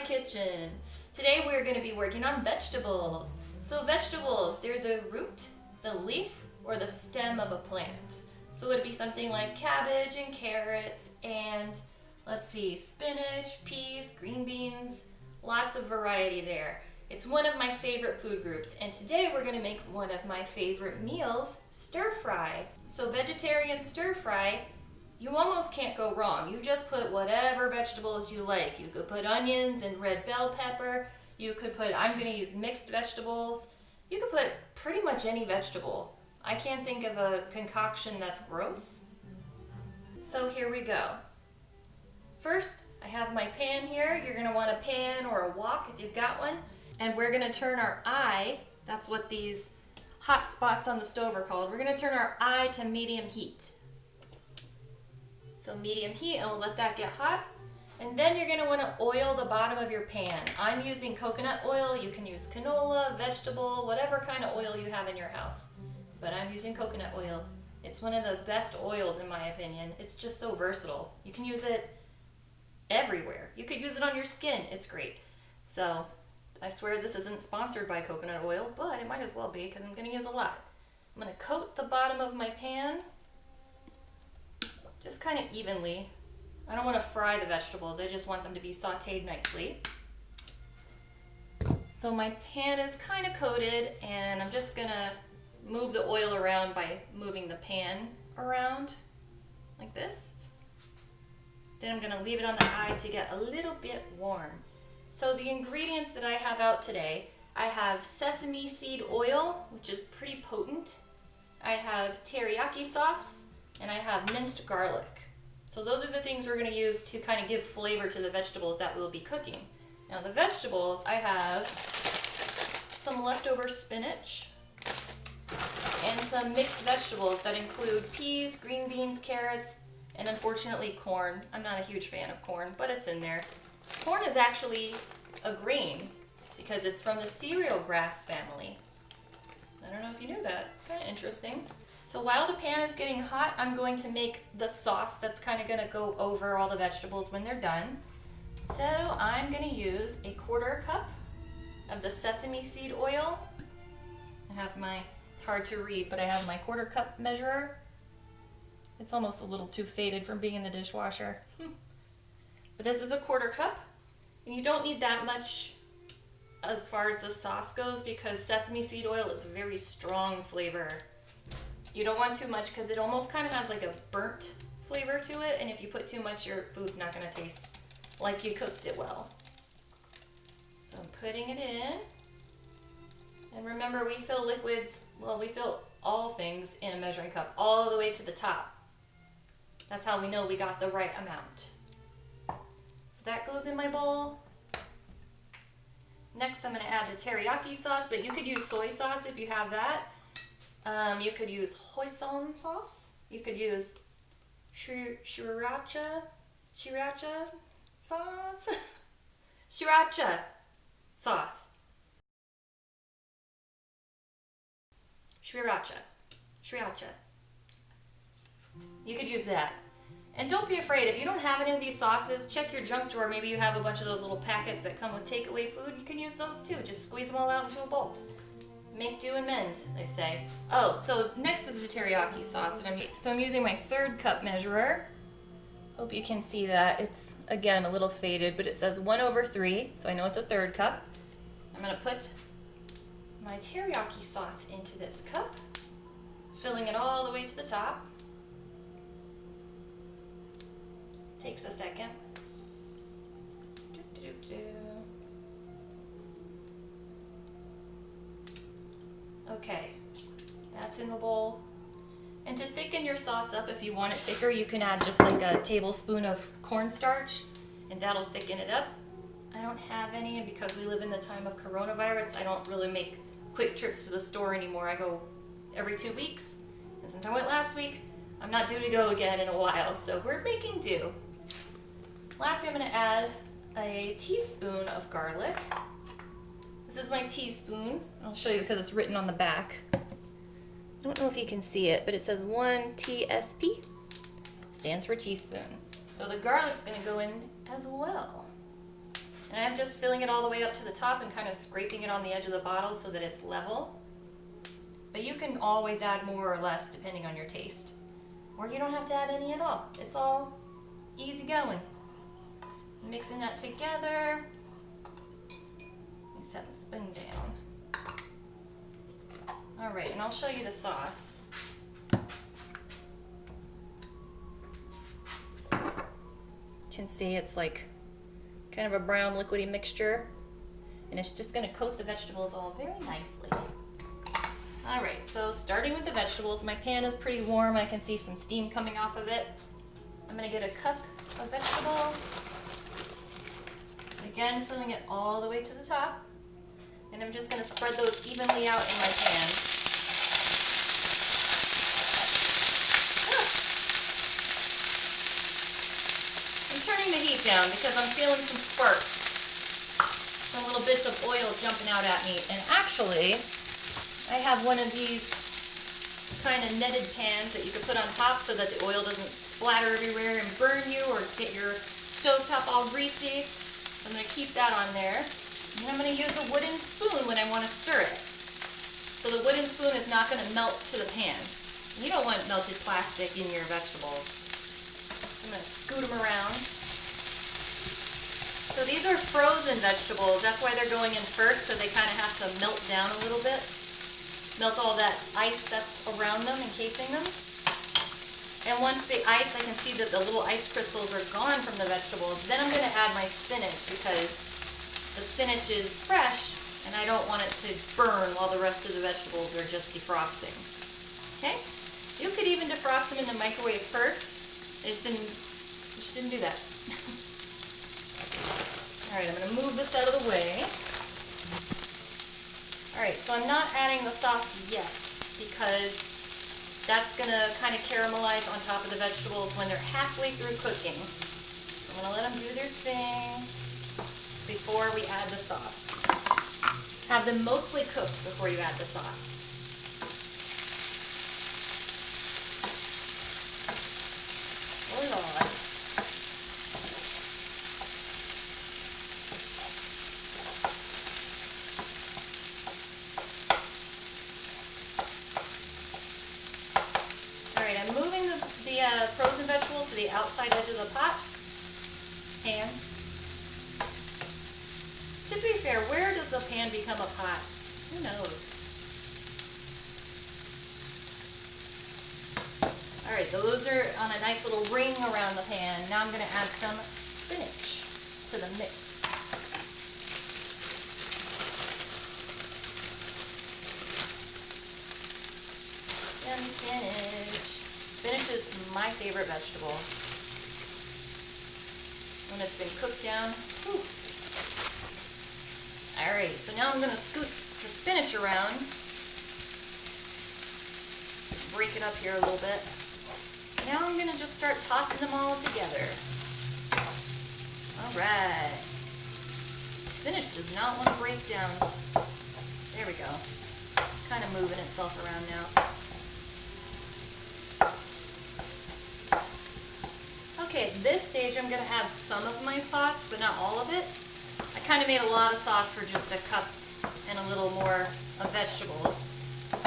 kitchen. Today we're going to be working on vegetables. So vegetables, they're the root, the leaf, or the stem of a plant. So it would be something like cabbage and carrots and, let's see, spinach, peas, green beans, lots of variety there. It's one of my favorite food groups, and today we're going to make one of my favorite meals, stir fry. So vegetarian stir fry, you almost can't go wrong. You just put whatever vegetables you like. You could put onions and red bell pepper. You could put, I'm going to use mixed vegetables. You could put pretty much any vegetable. I can't think of a concoction that's gross. So here we go. First, I have my pan here. You're going to want a pan or a wok if you've got one. And we're going to turn our eye, that's what these hot spots on the stove are called. We're going to turn our eye to medium heat. So medium heat, and we'll let that get hot. And then you're going to want to oil the bottom of your pan. I'm using coconut oil. You can use canola, vegetable, whatever kind of oil you have in your house. But I'm using coconut oil. It's one of the best oils in my opinion. It's just so versatile. You can use it everywhere. You could use it on your skin. It's great. So I swear this isn't sponsored by coconut oil, but it might as well be because I'm going to use a lot. I'm going to coat the bottom of my pan just kind of evenly. I don't want to fry the vegetables. I just want them to be sauteed nicely. So my pan is kind of coated, and I'm just going to move the oil around by moving the pan around like this. Then I'm going to leave it on the eye to get a little bit warm. So the ingredients that I have out today, I have sesame seed oil, which is pretty potent. I have teriyaki sauce, and I have minced garlic. So those are the things we're going to use to kind of give flavor to the vegetables that we'll be cooking. Now the vegetables, I have some leftover spinach and some mixed vegetables that include peas, green beans, carrots, and unfortunately corn. I'm not a huge fan of corn, but it's in there. Corn is actually a grain because it's from the cereal grass family. I don't know if you knew that. Kind of interesting. So while the pan is getting hot, I'm going to make the sauce that's kind of going to go over all the vegetables when they're done. So I'm going to use a 1/4 cup of the sesame seed oil. I have my, it's hard to read, but I have my 1/4 cup measurer. It's almost a little too faded from being in the dishwasher. But this is a 1/4 cup, and you don't need that much as far as the sauce goes because sesame seed oil is a very strong flavor. You don't want too much because it almost kind of has like a burnt flavor to it, and if you put too much, your food's not going to taste like you cooked it well. So I'm putting it in. And remember, we fill liquids, well, we fill all things in a measuring cup all the way to the top. That's how we know we got the right amount. So that goes in my bowl. Next, I'm going to add the teriyaki sauce, but you could use soy sauce if you have that. You could use hoisin sauce. You could use sriracha sauce. Sriracha sauce. Sriracha. You could use that. And don't be afraid, if you don't have any of these sauces, check your junk drawer. Maybe you have a bunch of those little packets that come with takeaway food. You can use those too. Just squeeze them all out into a bowl. Make do and mend, they say. Oh, so next is the teriyaki sauce. So I'm using my 1/3 cup measurer. Hope you can see that. It's, again, a little faded, but it says 1/3, so I know it's a 1/3 cup. I'm going to put my teriyaki sauce into this cup, filling it all the way to the top. Takes a second. Okay, that's in the bowl. And to thicken your sauce up, if you want it thicker, you can add just like a tablespoon of cornstarch, and that'll thicken it up. I don't have any, and because we live in the time of coronavirus, I don't really make quick trips to the store anymore. I go every 2 weeks, and since I went last week, I'm not due to go again in a while, so we're making do. Lastly, I'm going to add a teaspoon of garlic. This is my teaspoon. I'll show you because it's written on the back. I don't know if you can see it, but it says 1 TSP. Stands for teaspoon. So the garlic's going to go in as well. And I'm just filling it all the way up to the top and kind of scraping it on the edge of the bottle so that it's level. But you can always add more or less depending on your taste. Or you don't have to add any at all. It's all easy going. Mixing that together. Let me set the spoon down. Alright, and I'll show you the sauce. You can see it's like kind of a brown liquidy mixture. And it's just going to coat the vegetables all very nicely. Alright, so starting with the vegetables, my pan is pretty warm. I can see some steam coming off of it. I'm going to get a cup of vegetables. Again, filling it all the way to the top. And I'm just going to spread those evenly out in my pan. I'm turning the heat down because I'm feeling some sparks. Some little bits of oil jumping out at me. And actually, I have one of these kind of netted pans that you can put on top so that the oil doesn't splatter everywhere and burn you or get your stovetop all greasy. I'm going to keep that on there. And I'm going to use a wooden spoon when I want to stir it. So the wooden spoon is not going to melt to the pan. You don't want melted plastic in your vegetables. I'm going to scoot them around. So these are frozen vegetables. That's why they're going in first, so they kind of have to melt down a little bit. Melt all that ice that's around them, encasing them. And once the ice, I can see that the little ice crystals are gone from the vegetables. Then I'm going to add my spinach because the spinach is fresh and I don't want it to burn while the rest of the vegetables are just defrosting. Okay? You could even defrost them in the microwave first. I just didn't do that. Alright, I'm going to move this out of the way. Alright, so I'm not adding the sauce yet because that's going to kind of caramelize on top of the vegetables when they're halfway through cooking. I'm going to let them do their thing before we add the sauce. Have them mostly cooked before you add the sauce. Oh Lord. I'm moving the frozen vegetables to the outside edge of the pot. Pan. To be fair, where does the pan become a pot? Who knows? Alright, those are on a nice little ring around the pan. Now I'm going to add some spinach to the mix. Yummy spinach. Spinach is my favorite vegetable. When it's been cooked down. Whew. Alright, so now I'm going to scoot the spinach around. Break it up here a little bit. Now I'm going to just start tossing them all together. Alright. Spinach does not want to break down. There we go. Kind of moving itself around now. Okay, at this stage I'm going to add some of my sauce, but not all of it. I kind of made a lot of sauce for just a cup and a little more of vegetables.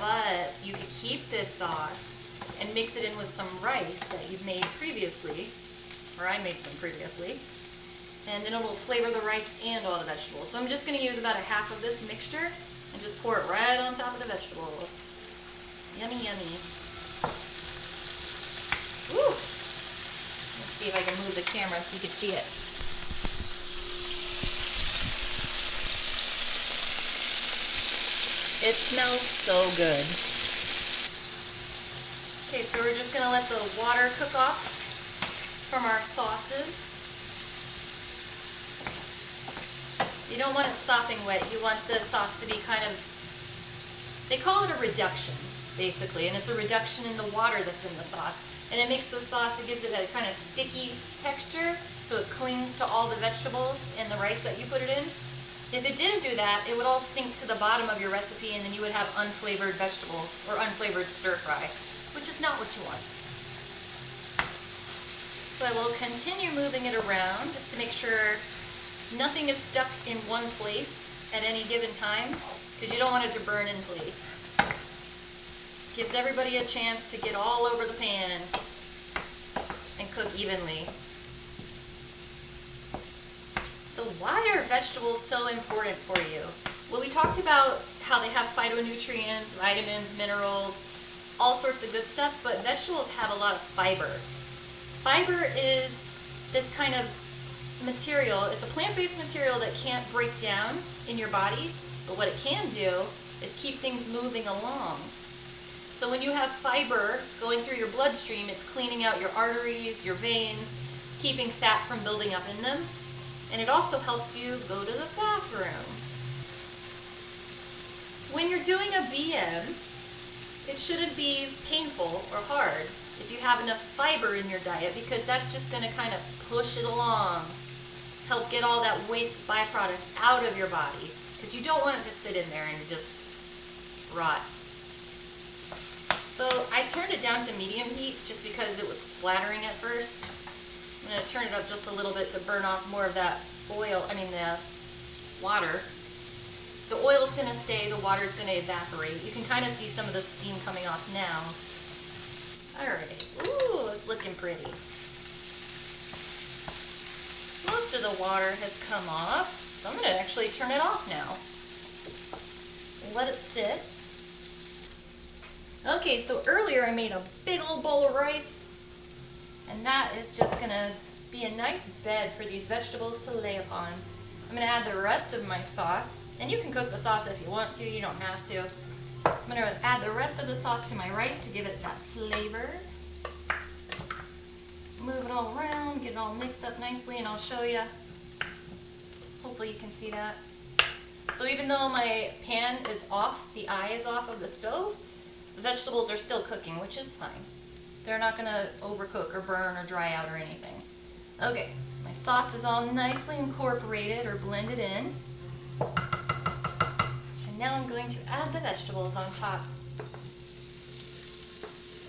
But you could keep this sauce and mix it in with some rice that you've made previously, or I made some previously, and then it will flavor the rice and all the vegetables. So I'm just going to use about a half of this mixture and just pour it right on top of the vegetables. Yummy, yummy. Woo! See if I can move the camera so you can see it. It smells so good. Okay, so we're just going to let the water cook off from our sauces. You don't want it sopping wet. You want the sauce to be kind of, they call it a reduction, basically, and it's a reduction in the water that's in the sauce. And it makes the sauce, it gives it a kind of sticky texture, so it clings to all the vegetables and the rice that you put it in. If it didn't do that, it would all sink to the bottom of your recipe and then you would have unflavored vegetables or unflavored stir fry, which is not what you want. So I will continue moving it around just to make sure nothing is stuck in one place at any given time because you don't want it to burn in place. Gives everybody a chance to get all over the pan and cook evenly. So why are vegetables so important for you? Well, we talked about how they have phytonutrients, vitamins, minerals, all sorts of good stuff, but vegetables have a lot of fiber. Fiber is this kind of material, it's a plant-based material that can't break down in your body, but what it can do is keep things moving along. So when you have fiber going through your bloodstream, it's cleaning out your arteries, your veins, keeping fat from building up in them. And it also helps you go to the bathroom. When you're doing a BM, it shouldn't be painful or hard if you have enough fiber in your diet, because that's just going to kind of push it along, help get all that waste byproduct out of your body, because you don't want it to sit in there and just rot. So I turned it down to medium heat just because it was splattering at first. I'm going to turn it up just a little bit to burn off more of that oil, the water. The oil is going to stay, the water is going to evaporate. You can kind of see some of the steam coming off now. Alright, ooh, it's looking pretty. Most of the water has come off, so I'm going to actually turn it off now. Let it sit. Okay, so earlier I made a big old bowl of rice, and that is just going to be a nice bed for these vegetables to lay upon. I'm going to add the rest of my sauce, and you can cook the sauce if you want to, you don't have to. I'm going to add the rest of the sauce to my rice to give it that flavor. Move it all around, get it all mixed up nicely, and I'll show you. Hopefully you can see that. So even though my pan is off, the eye is off of the stove, the vegetables are still cooking, which is fine. They're not going to overcook or burn or dry out or anything. Okay, my sauce is all nicely incorporated or blended in. And now I'm going to add the vegetables on top.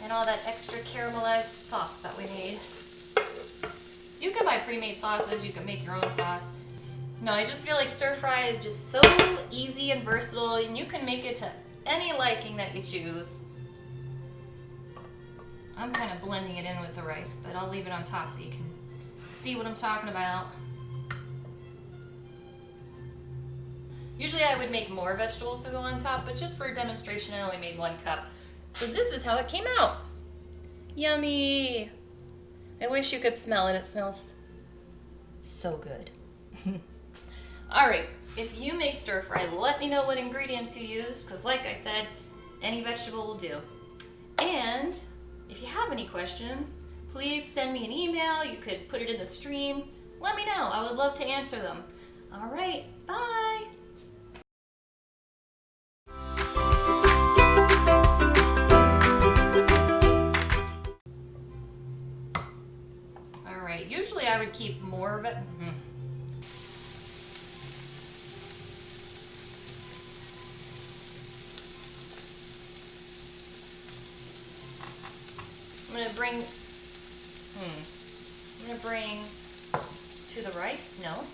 And all that extra caramelized sauce that we made. You can buy pre-made sauces, you can make your own sauce. No, I just feel like stir fry is just so easy and versatile, and you can make it to any liking that you choose. I'm kind of blending it in with the rice, but I'll leave it on top so you can see what I'm talking about. Usually I would make more vegetables to go on top, but just for demonstration I only made 1 cup. So this is how it came out. Yummy! I wish you could smell it. It smells so good. Alright, if you make stir fry, let me know what ingredients you use, because like I said, any vegetable will do. And if you have any questions, please send me an email. You could put it in the stream. Let me know. I would love to answer them. Alright, bye! Alright, usually I would keep more of it. I'm gonna bring to the rice. No,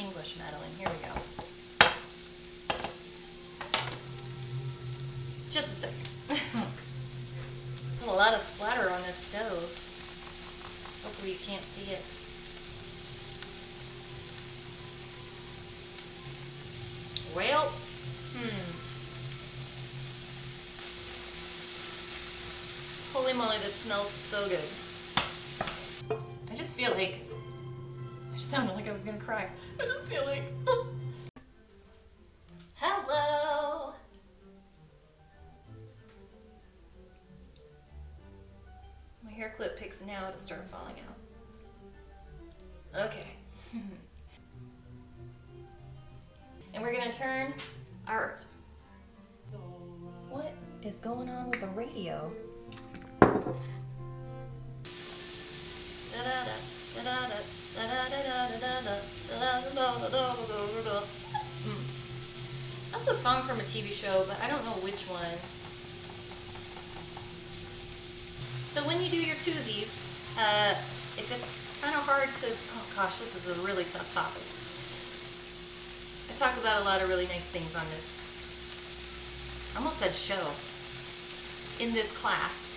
English, Madeleine. Here we go. Just a second. Put a lot of splatter on this stove. Hopefully you can't see it. Well, holy moly, this smells so good. I just feel like, I just sounded like I was gonna cry. I just feel like, hello. My hair clip picks now to start falling out. Okay. And we're gonna turn our, what is going on with the radio? That's a song from a TV show, but I don't know which one. So when you do your twosies, If it's kind of hard to, oh gosh, this is a really tough topic. I talk about a lot of really nice things on this, I almost said show, in this class.